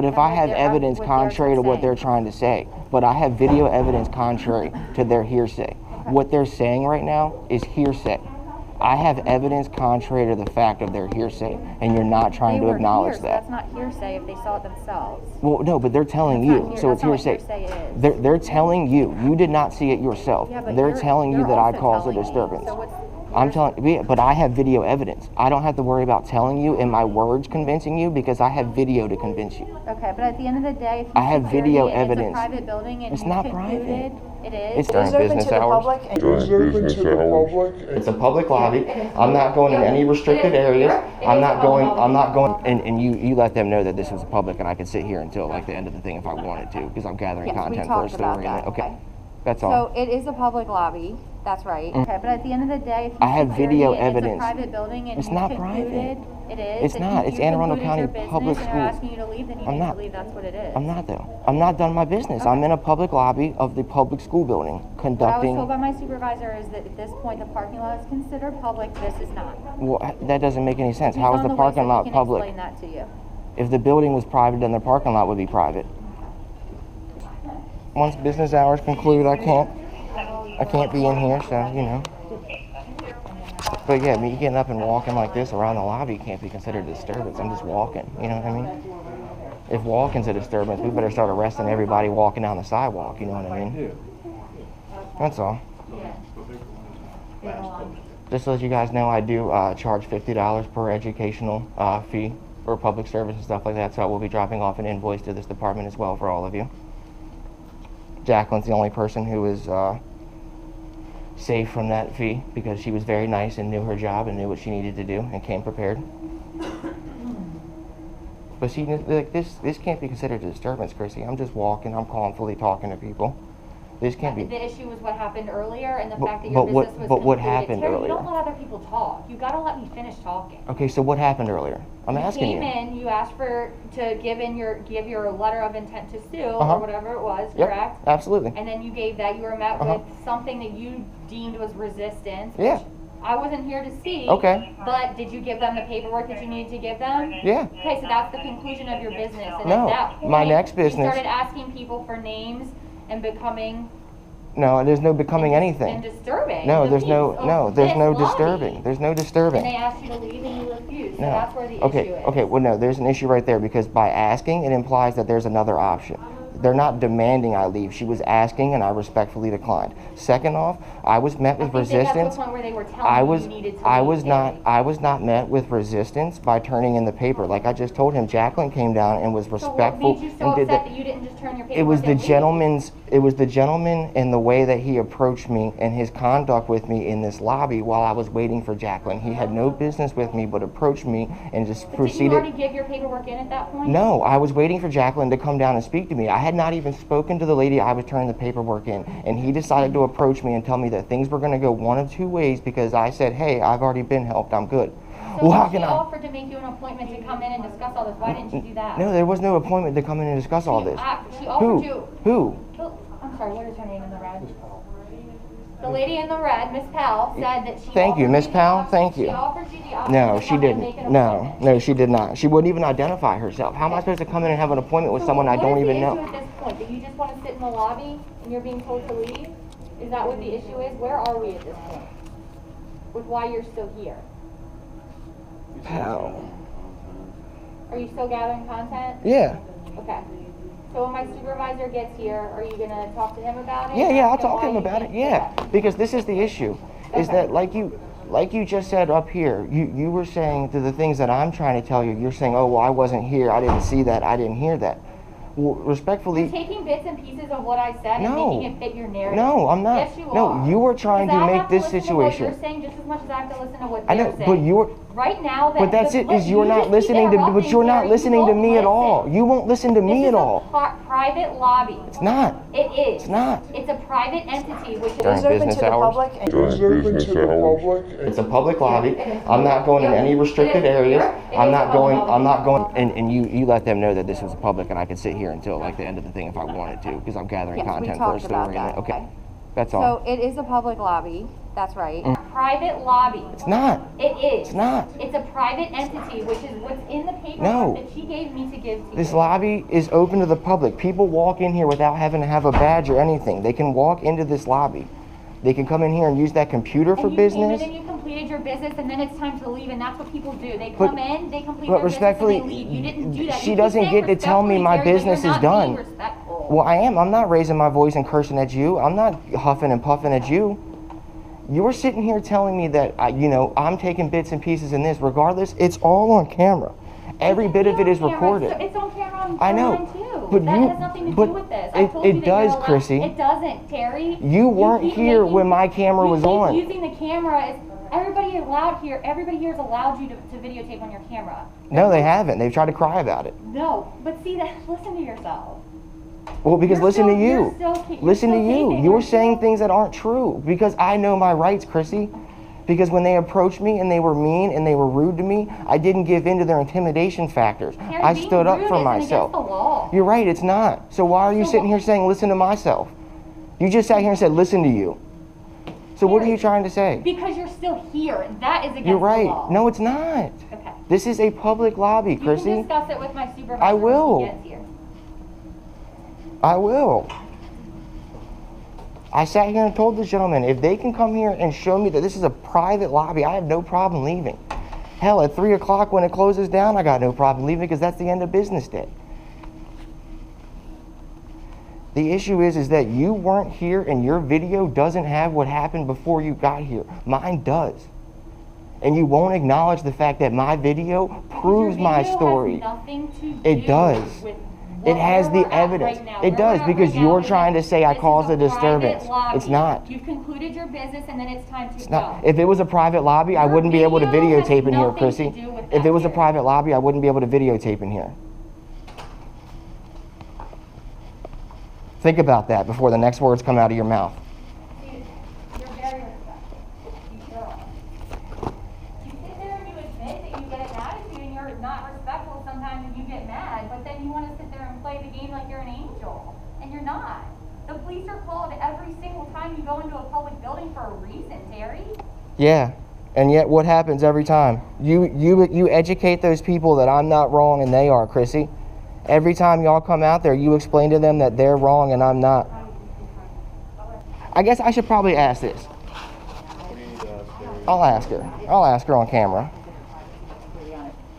G: if I have evidence contrary to what they're trying to say, but I have video evidence contrary to their hearsay. Okay. What they're saying right now is hearsay. I have evidence contrary to the fact of their hearsay, and you're not trying to acknowledge
C: so
G: that.
C: that's not hearsay if they saw it themselves.
G: Well, no, but they're telling you, so it's hearsay. They're telling you. You did not see it yourself.
C: Yeah, but
G: they're telling you that I caused a
C: telling me.
G: disturbance.
C: So what's
G: I'm telling, but I have video evidence. I don't have to worry about telling you and my words convincing you because I have video to convince you.
C: Okay, but at the end of the day, if you
G: I have video
C: security and
G: evidence.
C: It's a private building and
G: It's
C: you
G: not
C: concluded
G: private.
C: it is.
G: It's during
J: It's open
G: business
J: to the
G: hours.
J: public. And
G: It's a public lobby. I'm not going in any restricted areas. I'm not going, and you let them know that this was public and I could sit here until like the end of the thing if I wanted to because I'm gathering
C: Yes, we
G: content for a
C: talked about
G: story.
C: that.
G: Okay, that's all.
C: So it is a public lobby. That's right. Okay, but at the end of the day, if you
G: I have video
C: security and
G: evidence.
C: It's a private building and
G: It's
C: you
G: not
C: concluded
G: private.
C: it is.
G: It's
C: and
G: not.
C: you
G: It's Anne Arundel
C: concluded your
G: County
C: business
G: Public
C: and
G: Schools.
C: they're asking you to leave, then you
G: I'm
C: need
G: not.
C: to leave. That's what it is.
G: I'm not though. I'm not done my business. I'm in a public lobby of the public school building
C: What I was
G: conducting.
C: told by my supervisor is that at this point the parking lot is considered public. This is not.
G: Well, that doesn't make any sense.
C: He's
G: How is
C: on
G: the
C: way,
G: parking
C: so
G: lot
C: he can
G: public?
C: Explain that to you.
G: If the building was private, then the parking lot would be private. Once business hours conclude, I can't be in here, so you know. But yeah, me getting up and walking like this around the lobby can't be considered a disturbance. I'm just walking, you know what I mean? If walking's a disturbance, we better start arresting everybody walking down the sidewalk, you know what I mean? That's all. Just to let you guys know, I do charge $50 per educational fee for public service and stuff like that, so I will be dropping off an invoice to this department as well for all of you. JACLYN's the only person who is safe from that fee because she was very nice and knew her job and knew what she needed to do and came prepared. But see, like this can't be considered a disturbance, Chrissy. I'm just walking. I'm calmly talking to people. This can't be.
C: The issue was what happened earlier and the fact that
G: but
C: your business was
G: what
C: concluded.
G: happened
C: Terry,
G: earlier?
C: You don't let other people talk. You gotta let me finish talking.
G: Okay, so what happened earlier? I'm asking
C: You came in, you asked to give your letter of intent to sue or whatever it was,
G: Yep,
C: correct?
G: absolutely.
C: And then you gave that. You were met with something that you deemed was resistance.
G: Yeah.
C: Which I wasn't here to see.
G: Okay.
C: But did you give them the paperwork that you needed to give them?
G: Yeah.
C: Okay, so that's the conclusion of your business. And
G: No,
C: at that point,
G: my next business-
C: you started asking people for names and becoming
G: No, there's no becoming anything.
C: and disturbing.
G: No,
C: the
G: there's
C: peace
G: no
C: of
G: there's
C: this
G: no
C: lobby.
G: disturbing. There's no disturbing.
C: And they asked you to leave and you refused. So
G: No.
C: that's where the
G: Okay,
C: issue is.
G: okay, well no, there's an issue right there because by asking it implies that there's another option. They're not demanding I leave. She was asking and I respectfully declined. Second off, I was met with
C: I think they got to
G: resistance.
C: the point where they were telling
G: I
C: you
G: was
C: you needed to
G: I
C: leave,
G: was not
C: Terry.
G: I was not met with resistance by turning in the paper. Like I just told him, JACLYN came down and was
C: So what
G: respectful
C: made you so
G: and did
C: upset
G: that.
C: that you didn't just turn your paperwork
G: It was the
C: and leave?
G: gentleman and the way that he approached me and his conduct with me in this lobby while I was waiting for JACLYN. He had no business with me but approached me and just
C: But did you
G: proceeded.
C: already give your paperwork in at that point?
G: No, I was waiting for JACLYN to come down and speak to me. I had not even spoken to the lady I was turning the paperwork in, and he decided to approach me and tell me that things were going to go one of two ways because I said, hey, I've already been helped, I'm good.
C: So
G: Well, how
C: she
G: can I?
C: offered to make you an appointment to come in and discuss all this. Why didn't you do that?
G: No, there was no appointment to come in and discuss all this.
C: She offered
G: Who?
C: you.
G: Who?
C: I'm sorry, what is her name in the red? The lady in the red, Miss Powell, said that she
G: Thank you,
C: offered
G: Miss
C: the
G: Powell,
C: option-
G: thank you.
C: She offered you the option
G: No,
C: to
G: she
C: come in and make
G: didn't.
C: an
G: No,
C: appointment.
G: no, she did not. She wouldn't even identify herself. How am I supposed to come in and have an appointment with someone I don't even know?
C: What is the issue at this point? That you just want to sit in the lobby and you're being told to leave? Is that what the issue is? Where are we at this point? With why you're still here?
G: How?
C: Are you still gathering content?
G: Yeah.
C: Okay. So when my supervisor gets here, are you going to talk to him about it?
G: Yeah, I'll
C: Ask
G: talk to
C: why
G: him
C: you
G: about it.
C: think
G: Yeah,
C: that?
G: because this is the issue, is
C: Okay.
G: that like you just said up here, you were saying to the things that I'm trying to tell you, you're saying, oh, well, I wasn't here, I didn't see that, I didn't hear that. Well, respectfully,
C: You're taking bits and pieces of what I said
G: No.
C: and making it fit your narrative.
G: no, I'm not.
C: Yes, you
G: No,
C: are.
G: you were trying
C: Because
G: to
C: I
G: make
C: have
G: this
C: listen to
G: situation.
C: what you're saying just as much as I have to listen to what
G: I
C: they're
G: know,
C: saying.
G: but you're.
C: Right now,
G: But that's it. Is you're
C: you
G: not
C: just keep
G: listening to. But
C: interrupting,
G: you're not
C: Terry. You
G: listening to
C: won't
G: me at all.
C: listen.
G: You won't listen to me
C: This
G: at
C: is
G: all.
C: a private lobby.
G: It's not.
C: It is.
G: It's not.
C: It's a private entity, which
J: It is
C: is
J: open
G: business
J: to the
G: hours.
J: public. And
G: It's a public lobby. I'm not going in any restricted areas. I'm not going. And you let them know that this was public, and I could sit here until like the end of the thing if I wanted to, because I'm gathering
C: Yes, we
G: content for a
C: talked about
G: story.
C: that.
G: Okay,
C: Okay.
G: that's all.
C: So it is a public lobby. That's right. Private lobby.
G: It's not.
C: It is.
G: It's not.
C: It's a private entity, which is what's in the paperwork
G: No.
C: that she gave me to give to
G: This
C: you.
G: lobby is open to the public. People walk in here without having to have a badge or anything. They can walk into this lobby. They can come in here and use that computer for
C: And you
G: business.
C: came in and you completed completed your business and then it's time to leave, and that's what people do. They come in, they complete
G: but
C: their business, and they
G: respectfully,
C: leave. You didn't do that.
G: she
C: You keep
G: doesn't
C: saying
G: get to tell me
C: respectfully,
G: my
C: Terry, but
G: business
C: you're
G: is
C: not
G: done.
C: being respectful.
G: Well, I am. I'm not raising my voice and cursing at you. I'm not huffing and puffing at you. You're sitting here telling me that, I'm taking bits and pieces in this. Regardless, it's all on camera. Every bit of it is recorded.
C: It's on camera on
G: I know,
C: mine too.
G: but
C: that
G: you-
C: has nothing to
G: but
C: do with this. I told
G: it
C: you that
G: does,
C: you're allowed-
G: Chrissy.
C: It doesn't, Terry.
G: You weren't
C: keep
G: here
C: making-
G: when my camera was
C: you
G: on.
C: keep using the camera as everybody here is allowed you to videotape on your camera.
G: No, they haven't. They've tried to cry about it.
C: No, but see that. Listen to yourself.
G: Well, because
C: You're
G: listen
C: still-
G: to you.
C: you're still- you're
G: Listen to
C: still
G: you.
C: taping.
G: You're saying things that aren't true because I know my rights, Chrissy. Because when they approached me and they were mean and they were rude to me, I didn't give in to their intimidation factors.
C: Terry,
G: I
C: being
G: stood up
C: rude
G: for
C: isn't
G: myself.
C: against the law.
G: You're right, it's not. So why are you
C: So
G: sitting here saying, listen to myself? You just sat here and said, listen to you. So what are you trying to say?
C: Because you're still here. That is against
G: You're right.
C: the law.
G: No, it's not.
C: Okay.
G: This is a public lobby,
C: You
G: Chrissy.
C: can discuss it with my supervisor
G: I will.
C: when he gets here.
G: I will. I sat here and told this gentleman, if they can come here and show me that this is a private lobby, I have no problem leaving. Hell, at 3 o'clock when it closes down, I got no problem leaving because that's the end of business day. The issue is that you weren't here and your video doesn't have what happened before you got here. Mine does. And you won't acknowledge the fact that my video proves
C: Your
G: my
C: video
G: story.
C: has nothing to
G: It
C: do
G: does.
C: with
G: It has
C: where
G: the
C: we're at
G: evidence.
C: right now.
G: It
C: Where
G: does
C: we're at
G: because
C: right now
G: you're
C: is
G: trying to say I
C: this is
G: caused a
C: private
G: disturbance.
C: lobby.
G: It's not.
C: You've concluded your business and then it's time to
G: It's
C: go.
G: not. If it was a private lobby, I
C: Your
G: wouldn't be able to
C: video has
G: videotape in here,
C: nothing to
G: Chrissy.
C: do with
G: If
C: that
G: it was a
C: here.
G: private lobby, I wouldn't be able to videotape in here. Think about that before the next words come out of your mouth.
C: Dude, you're very respectful. You sure are. You sit there and you admit that you get an attitude and you're not respectful sometimes and you get mad, but then you want to sit there and play the game like you're an angel. And you're not. The police are called every single time you go into a public building for a reason, Terry.
G: Yeah. And yet what happens every time? You educate those people that I'm not wrong and they are, Chrissy. Every time y'all come out there, you explain to them that they're wrong and I'm not. I guess I should probably ask this. I'll ask her. I'll ask her on camera.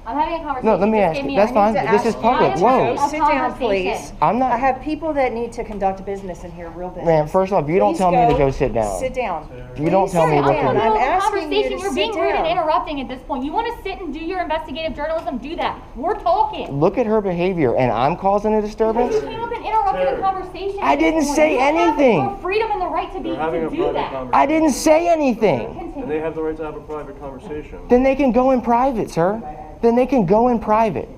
C: I'm having a conversation.
G: No, let me
C: Just
G: ask
C: give
G: you.
C: me
G: That's
C: a
G: fine.
C: minute.
G: This is public. Whoa.
J: Sit down, please.
C: Conversation.
G: I'm not.
J: I have people that need to conduct business in here, real business.
G: Ma'am, first off, you don't
J: Please
G: tell me to go sit down.
J: Sit down.
G: You don't
J: Please
G: tell me
J: sit
G: what to
J: down.
G: do.
J: I'm
C: I'm
J: asking you to
C: You're
J: sit
C: being rude and
J: down.
C: interrupting at this point. You want to sit and do your investigative journalism? Do that. We're talking.
G: Look at her behavior, and I'm causing a disturbance?
C: You came up and interrupted the conversation.
G: I
C: at this
G: didn't
C: point.
G: say
C: You have
G: anything.
C: the freedom and the right to be to do that.
G: I didn't say anything.
C: Continue.
K: And they have the right to have a private conversation.
G: Then they can go in private, sir. Then they can go in private.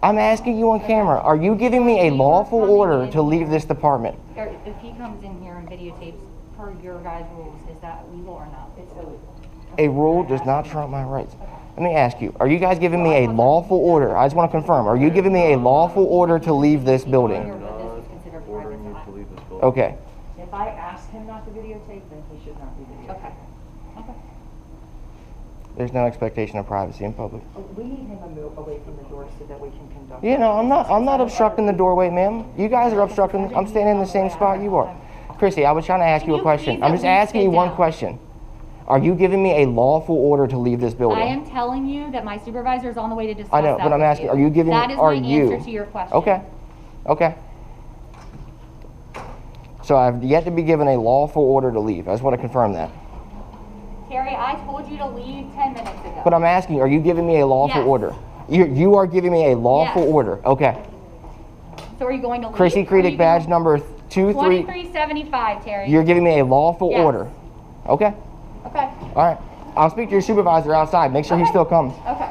G: I'm asking you on camera, are you giving me a lawful order to leave this department?
C: Or if he comes in here and videotapes per your guys' rules, is that legal or not? It's illegal.
G: A rule does not trump my rights. Let me ask you, are you guys giving me a lawful order? I just want to confirm, are you giving me a lawful order to leave this building?
C: This is considered
K: Ordering you
C: private.
K: to leave this building.
G: Okay.
J: If I ask him not to videotape, then he should not be videotaping.
C: Okay. Okay.
G: There's no expectation of privacy in public.
J: We need him to move away from the door so that we can conduct.
G: Yeah, no, I'm not obstructing the doorway, ma'am. You guys are obstructing. I'm standing in the same spot you are. Chrissy, I was trying to ask you a question. I'm just asking you one question. Are you giving me a lawful order to leave this building?
C: I am telling you that my supervisor is on the way to discuss
G: I know,
C: that
G: but I'm
C: with
G: asking,
C: you.
G: are you giving,
C: That is
G: are
C: my
G: you?
C: answer to your question.
G: Okay, okay. So I've yet to be given a lawful order to leave. I just want to confirm that.
C: Terry, I told you to leave 10 minutes ago.
G: But I'm asking, are you giving me a lawful
C: Yes.
G: order? You are giving me a lawful
C: Yes.
G: order. Okay.
C: So are you going to leave?
G: Chrissy
C: Or are
G: Creedick
C: you
G: badge
C: going-
G: number 23.
C: 2375, Terry.
G: You're giving me a lawful
C: Yes.
G: order. Okay.
C: Okay.
G: All right. I'll speak to your supervisor outside. Make sure he
C: Okay.
G: still comes.
C: Okay.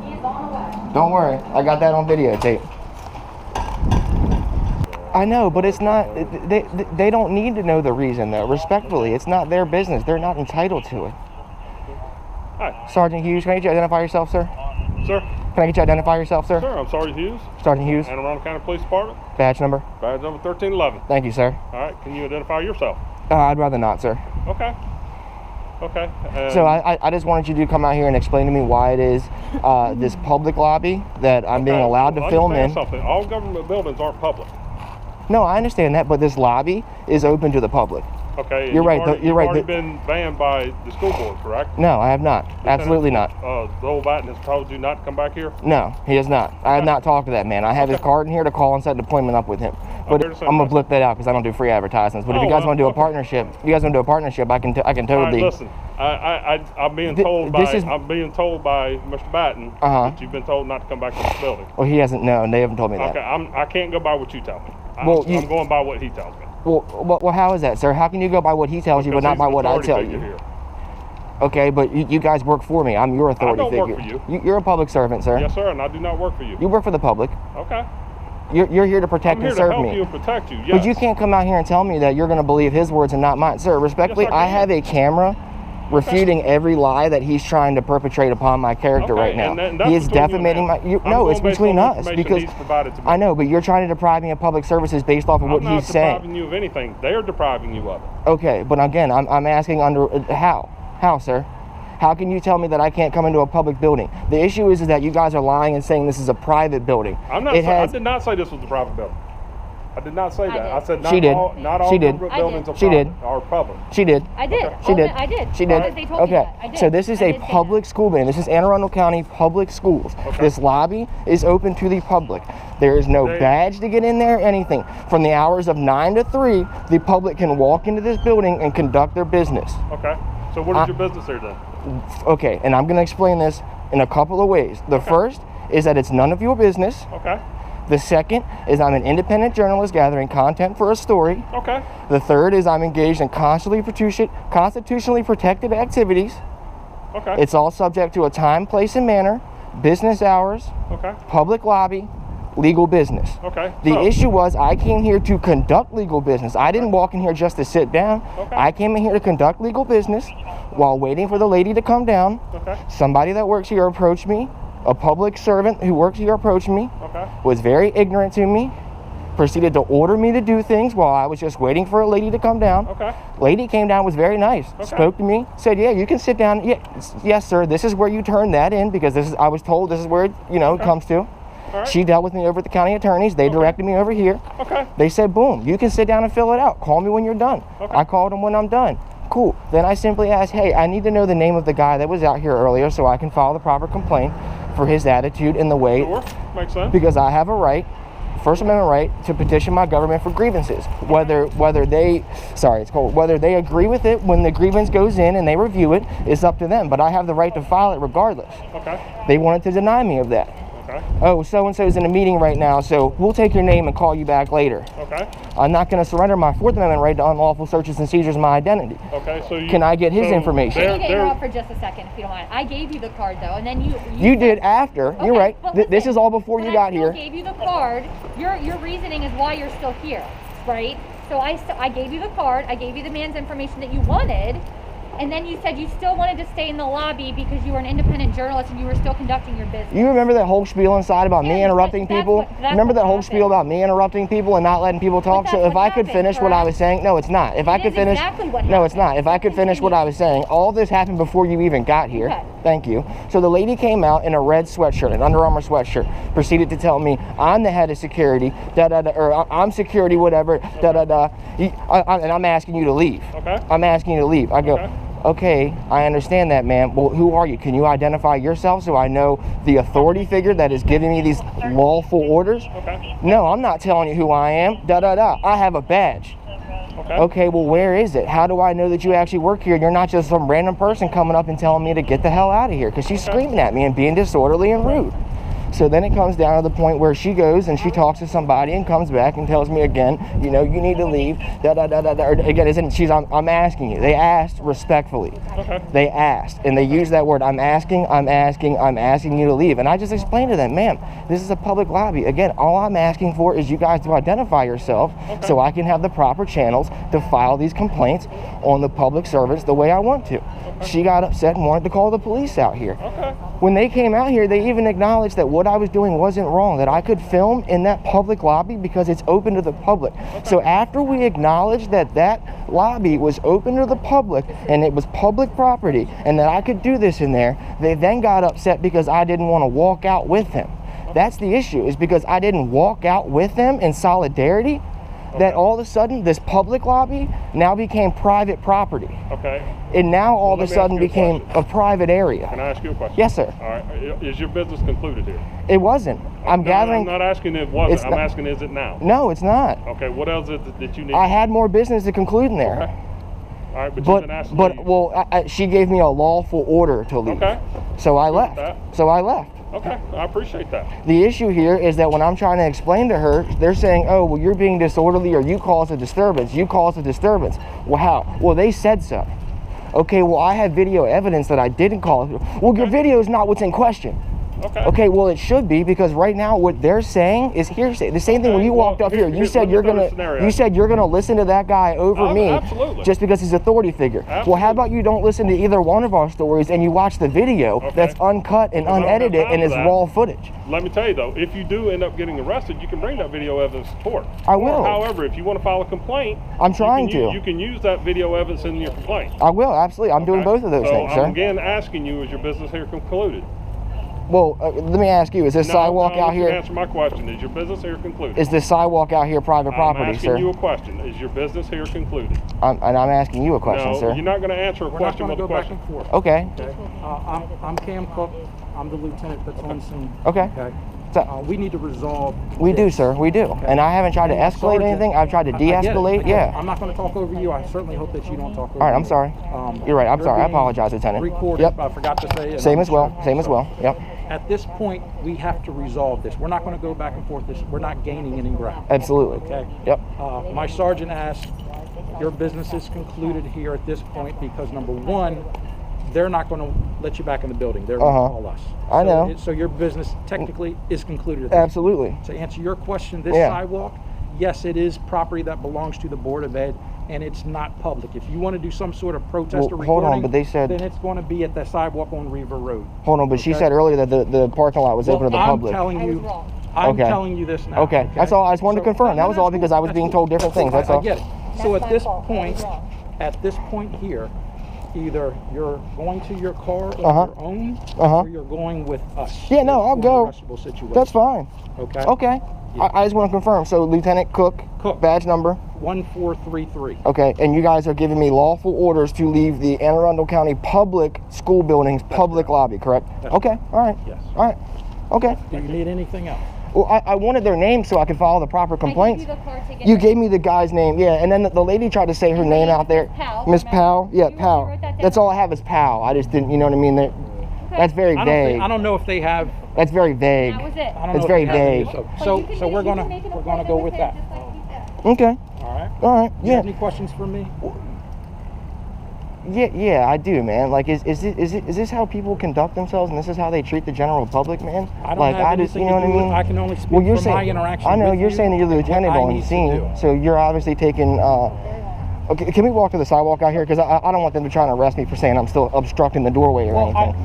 C: He is on the way.
G: Don't worry. I got that on videotape. I know, but it's not, they don't need to know the reason though. Respectfully, it's not their business. They're not entitled to it.
L: Hi.
G: Sergeant Hughes, can I get you to identify yourself, sir?
L: Sir?
G: Can I get you to identify yourself, sir?
L: Sir, I'm Sergeant Hughes.
G: Sergeant Hughes.
L: Anne Arundel County Police Department.
G: Badge number?
L: Badge number 1311.
G: Thank you, sir.
L: All right, can you identify yourself?
G: I'd rather not, sir.
L: Okay. Okay.
G: So I just wanted you to come out here and explain to me why it is this public lobby that I'm being allowed to film in.
L: Something. All government buildings aren't public.
G: No, I understand that, but this lobby is open to the public.
L: Okay. And
G: You're right.
L: You've
G: You're right.
L: already been banned by the school board, correct?
G: No, I have not. Absolutely not.
L: Doyle Batton has told you not to come back here?
G: No, he has not. I have not talked to that man. I have his card in here to call and set an appointment up with him. But I'm gonna blip that out because I don't do free advertisements. But if you guys want to do a partnership, I can totally.
L: All right, listen, I'm being told by Mr. Batton that you've been told not to come back to this building.
G: Well, he hasn't. No, they haven't told me that.
L: Okay, I can't go by what you tell me. I'm going by what he tells me.
G: Well, how is that, sir? How can you go by what he tells you, but not by what I tell you?
L: Here.
G: Okay, but you guys work for me. I'm your authority figure.
L: I don't work for you.
G: You're a public servant, sir.
L: Yes, sir, and I do not work for you.
G: You work for the public.
L: Okay.
G: You're here to protect and serve me.
L: I'm here to help you and protect you, yes.
G: But you can't come out here and tell me that you're going to believe his words and not mine. Sir, respectfully,
L: yes,
G: I have a camera refuting every lie that he's trying to perpetrate upon my character right now. He is defamating my... No, it's between us because... I know, but you're trying to deprive me of public services based off of what he's saying.
L: I'm not depriving you of anything. They're depriving you of it.
G: Okay, but again, I'm asking under... How? How, sir? How can you tell me that I can't come into a public building? The issue is that you guys are lying and saying this is a private building.
L: I did not say this was a private building. I did not say that. I said not all public buildings are public.
G: She did.
C: I did.
G: Okay. She did.
C: I did.
G: She did.
C: They told me that. I did.
G: So this is a public school building. This is Anne Arundel County Public Schools.
L: Okay.
G: This lobby is open to the public. There is no badge to get in there, anything. From the hours of 9 to 3, the public can walk into this building and conduct their business.
L: Okay. So what is your business here then?
G: Okay, and I'm going to explain this in a couple of ways. The first is that it's none of your business.
L: Okay.
G: The second is I'm an independent journalist gathering content for a story.
L: Okay.
G: The third is I'm engaged in constitutionally protected activities.
L: Okay.
G: It's all subject to a time, place, and manner, business hours, public lobby, legal business.
L: Okay.
G: The issue was I came here to conduct legal business. I didn't walk in here just to sit down.
L: Okay.
G: I came in here to conduct legal business while waiting for the lady to come down.
L: Okay.
G: Somebody that works here approached me. A public servant who works here approached me.
L: Okay.
G: Was very ignorant to me. Proceeded to order me to do things while I was just waiting for a lady to come down.
L: Okay.
G: Lady came down, was very nice.
L: Okay.
G: Spoke to me, said, "Yeah, you can sit down. Yeah, yes, sir. This is where you turn that in because this is. I was told this is where it comes to."
L: Right.
G: She dealt with me over at the county attorneys. They directed me over here.
L: Okay.
G: They said, "Boom, you can sit down and fill it out. Call me when you're done."
L: Okay.
G: I called them when I'm done. Cool. Then I simply asked, "Hey, I need to know the name of the guy that was out here earlier so I can file the proper complaint for his attitude and the way."
L: Sure. Makes sense.
G: Because I have a right, First Amendment right, to petition my government for grievances. Whether they agree with it when the grievance goes in and they review it, it's up to them. But I have the right to file it regardless.
L: Okay.
G: They wanted to deny me of that.
L: Okay.
G: Oh, so-and-so's in a meeting right now, so we'll take your name and call you back later.
L: Okay.
G: I'm not going to surrender my Fourth Amendment right to unlawful searches and seizures of my identity.
L: Okay, so
G: Can I get his information?
C: I need to interrupt for just a second, if you don't mind. I gave you the card, though, and then
G: You did after.
C: Okay,
G: You're right.
C: listen,
G: This is all before you got here.
C: I gave you the card. Your reasoning is why you're still here, right? So I gave you the card. I gave you the man's information that you wanted. And then you said you still wanted to stay in the lobby because you were an independent journalist and you were still conducting your business.
G: You remember that whole spiel inside about me interrupting people? Remember that whole spiel about me interrupting people and not letting people talk? So if I could finish what I was saying, no, it's not. If I could finish, no, it's not. If I could finish what I was saying, all this happened before you even got here.
C: Okay.
G: Thank you. So the lady came out in a red sweatshirt, an Under Armour sweatshirt, proceeded to tell me I'm the head of security, or I'm security, whatever, and I'm asking you to leave.
L: Okay.
G: I'm asking you to leave. I go, okay, I understand that, ma'am. Well, who are you? Can you identify yourself so I know the authority figure that is giving me these lawful orders?
L: Okay.
G: No, I'm not telling you who I am. I have a badge. Okay, well, where is it? How do I know that you actually work here? You're not just some random person coming up and telling me to get the hell out of here, because she's screaming at me and being disorderly and rude. So then it comes down to the point where she goes and she talks to somebody and comes back and tells me again, you know, you need to leave. Again, I'm asking you. They asked respectfully.
L: Okay.
G: They asked, and they used that word. I'm asking you to leave. And I just explained to them, ma'am, this is a public lobby. Again, all I'm asking for is you guys to identify yourself so I can have the proper channels to file these complaints on the public servants the way I want to. She got upset and wanted to call the police out here. When they came out here, they even acknowledged that what I was doing wasn't wrong, that I could film in that public lobby because it's open to the public. So after we acknowledged that that lobby was open to the public and it was public property and that I could do this in there, they then got upset because I didn't want to walk out with him. That's the issue, is because I didn't walk out with them in solidarity. that all of a sudden this public lobby now became private property.
L: Okay.
G: And now all of a sudden became a private area.
L: Can I ask you a question?
G: Yes, sir.
L: All right. Is your business concluded here?
G: It wasn't. I'm gathering.
L: I'm not asking if it wasn't. I'm asking, is it now?
G: No, it's not.
L: Okay. What else is it that you need?
G: I had more business to conclude in there.
L: Okay. All right, but you've been asked to leave.
G: Well, she gave me a lawful order to leave.
L: Okay.
G: So I left. So I left.
L: Okay, I appreciate that.
G: The issue here is that when I'm trying to explain to her, they're saying, oh, well, you're being disorderly, or you caused a disturbance. You caused a disturbance. Well, how? Well, they said so. Okay, well, I have video evidence that I didn't cause it. Well, your video is not what's in question.
L: Okay.
G: Okay, well, it should be, because right now what they're saying is hearsay. The same thing when you walked up here, you said you're gonna listen to that guy over me just because he's an authority figure.
L: Absolutely.
G: Well, how about you don't listen to either one of our stories and you watch the video that's uncut and unedited and is raw footage?
L: Let me tell you though, if you do end up getting arrested, you can bring that video evidence to court.
G: I will.
L: However, if you want to file a complaint,
G: I'm trying to.
L: You can use that video evidence in your complaint.
G: I will, absolutely. I'm doing both of those things, sir.
L: I'm again asking you, is your business here concluded?
G: Well, let me ask you, is this sidewalk out here?
L: Answer my question. Is your business here concluded?
G: Is this sidewalk out here private property, sir?
L: I'm asking you a question. Is your business here concluded?
G: And I'm asking you a question,
L: no,
G: sir.
L: You're not going to answer a question with a question.
A: Back and forth.
G: Okay.
A: I'm Cam Cook. I'm the lieutenant that's on scene.
G: Okay.
A: We need to resolve.
G: We do, sir. We do. Okay. And I haven't tried to escalate anything. I've tried to de-escalate. Yeah.
A: I'm not going to talk over you. I certainly hope that you don't talk over me.
G: All right. I'm sorry. You're right. I'm sorry. I apologize, Lieutenant.
A: Recorded.
G: Yep.
A: I forgot to say it.
G: Same as well. Same as well. Yep.
A: At this point, we have to resolve this. We're not going to go back and forth. We're not gaining any ground.
G: Absolutely.
A: Okay.
G: Yep.
A: My sergeant asked, your business is concluded here at this point because number one, they're not going to let you back in the building. They're going to call us.
G: I know.
A: So your business technically is concluded.
G: Absolutely.
A: To answer your question, this sidewalk, yes, it is property that belongs to the Board of Ed, and it's not public. If you want to do some sort of protest or recording,
G: hold on, but they said,
A: then it's going to be at the sidewalk on Riva Rd.
G: Hold on, but she said earlier that the parking lot was open to the public.
A: I'm telling you this now.
G: Okay. That's all. I just wanted to confirm. That was all because I was being told different things. That's all.
A: I get it. So at this point here, either you're going to your car on your own, or you're going with us.
G: Yeah, no, I'll go. That's fine.
A: Okay.
G: Okay. Yeah. I just want to confirm. So Lieutenant Cook, badge number
A: 1433.
G: Okay, and you guys are giving me lawful orders to leave the Anne Arundel County public school buildings, public lobby, correct? Okay. All right.
A: Yes.
G: All right. Okay.
A: Do you need anything else?
G: Well, I wanted their name so I could follow the proper complaints. You gave me the guy's name, yeah, and then the lady tried to say her name out there. Miss Powell? Yeah, Powell. That's all I have is Powell. I just didn't, you know what I mean? That's very vague.
A: I don't know if they have.
G: That's very vague.
C: That was it.
G: It's very vague.
A: So we're gonna go with that.
G: Okay. All right.
A: Do you have any questions for me?
G: Yeah, I do, man. Like, is this how people conduct themselves, and this is how they treat the general public, man?
A: I don't have anything to do with it. I can only speak from my interaction.
G: I know you're saying that you're the lieutenant on scene, so you're obviously taking. Okay, can we walk to the sidewalk out here? Because I don't want them to try and arrest me for saying I'm still obstructing the doorway or anything.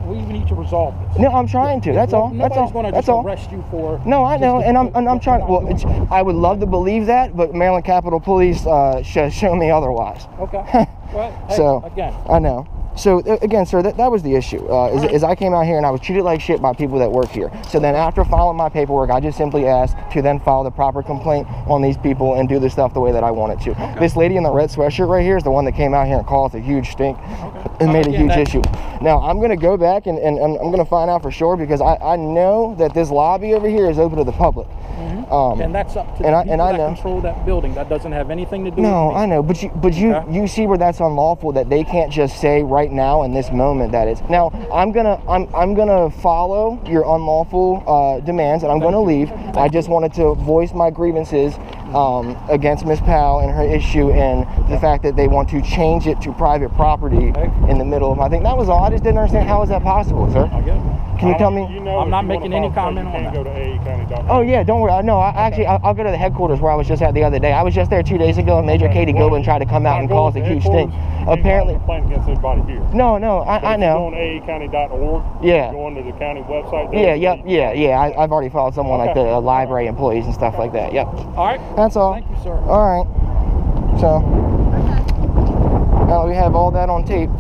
A: We need to resolve this.
G: No, I'm trying to. That's all. That's all.
A: Nobody's going to just arrest you for.
G: No, I know, and I'm trying. Well, I would love to believe that, but Maryland Capitol Police show me otherwise.
A: Okay. Well, hey,
G: so
A: again,
G: I know. So again, sir, that was the issue. Is I came out here and I was treated like shit by people that work here. So then after filing my paperwork, I just simply asked to then file the proper complaint on these people and do the stuff the way that I wanted to. Okay. This lady in the red sweatshirt right here is the one that came out here and caused a huge stink and made a huge issue. Now I'm gonna go back and I'm gonna find out for sure, because I know that this lobby over here is open to the public.
A: And that's up to the people that control that building. That doesn't have anything to do with me.
G: No, I know, but you see where that's unlawful, that they can't just say right now in this moment that it's. Now I'm gonna follow your unlawful demands, and I'm gonna leave. I just wanted to voice my grievances against Ms. Powell and her issue, and the fact that they want to change it to private property in the middle of my thing. That was all. I just didn't understand, how is that possible, sir? Can you tell me?
A: I'm not making any comment on that.
L: Go to AEcounty.org.
G: Oh yeah, don't worry. No, I'll go to the headquarters where I was just at the other day. I was just there 2 days ago, and Major Katie Goodwin tried to come out and cause a huge stink. Apparently.
L: Complaint against anybody here.
G: No, I know.
L: Go on AEcounty.org.
G: Yeah.
L: Go on to the county website.
G: Yeah. I've already followed someone like the library employees and stuff like that. Yep.
A: All right.
G: That's all.
A: Thank you, sir.
G: All right. So now we have all that on tape.